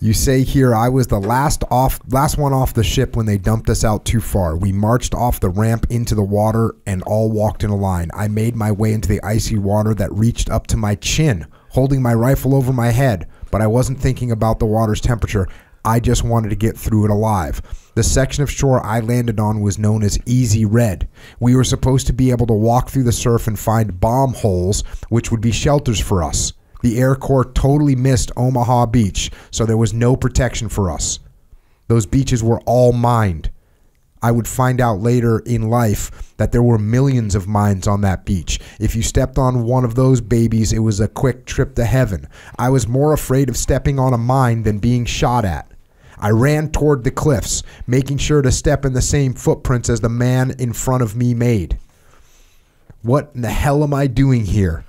You say here, I was the last one off the ship when they dumped us out too far. We marched off the ramp into the water and all walked in a line. I made my way into the icy water that reached up to my chin, holding my rifle over my head, but I wasn't thinking about the water's temperature. I just wanted to get through it alive. The section of shore I landed on was known as Easy Red. We were supposed to be able to walk through the surf and find bomb holes, which would be shelters for us. The Air Corps totally missed Omaha Beach, so there was no protection for us. Those beaches were all mined. I would find out later in life that there were millions of mines on that beach. If you stepped on one of those babies, it was a quick trip to heaven. I was more afraid of stepping on a mine than being shot at. I ran toward the cliffs, making sure to step in the same footprints as the man in front of me made. What in the hell am I doing here?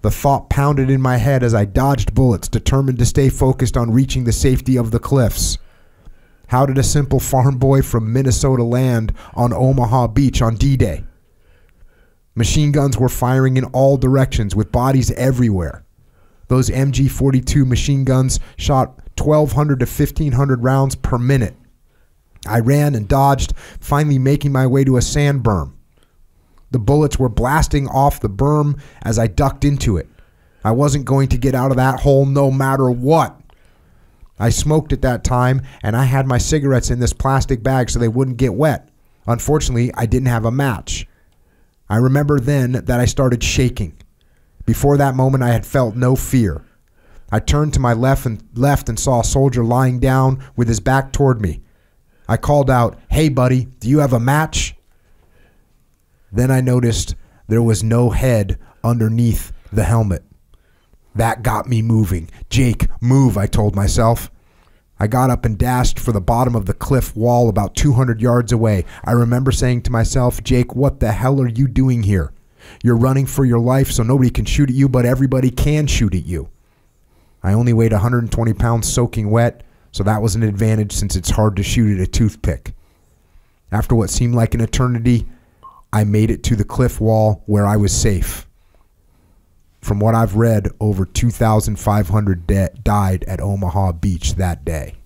The thought pounded in my head as I dodged bullets, determined to stay focused on reaching the safety of the cliffs. How did a simple farm boy from Minnesota land on Omaha Beach on D-Day? Machine guns were firing in all directions with bodies everywhere. Those MG-42 machine guns shot 1,200 to 1,500 rounds per minute. I ran and dodged, finally making my way to a sand berm. The bullets were blasting off the berm as I ducked into it. I wasn't going to get out of that hole no matter what. I smoked at that time, and I had my cigarettes in this plastic bag so they wouldn't get wet. Unfortunately, I didn't have a match. I remember then that I started shaking. Before that moment, I had felt no fear. I turned to my left and saw a soldier lying down with his back toward me. I called out, "Hey buddy, do you have a match?" Then I noticed there was no head underneath the helmet. That got me moving. "Jake, move," I told myself. I got up and dashed for the bottom of the cliff wall about 200 yards away. I remember saying to myself, "Jake, what the hell are you doing here? You're running for your life so nobody can shoot at you, but everybody can shoot at you." I only weighed 120 pounds soaking wet, so that was an advantage since it's hard to shoot at a toothpick. After what seemed like an eternity, I made it to the cliff wall where I was safe. From what I've read, over 2,500 died at Omaha Beach that day.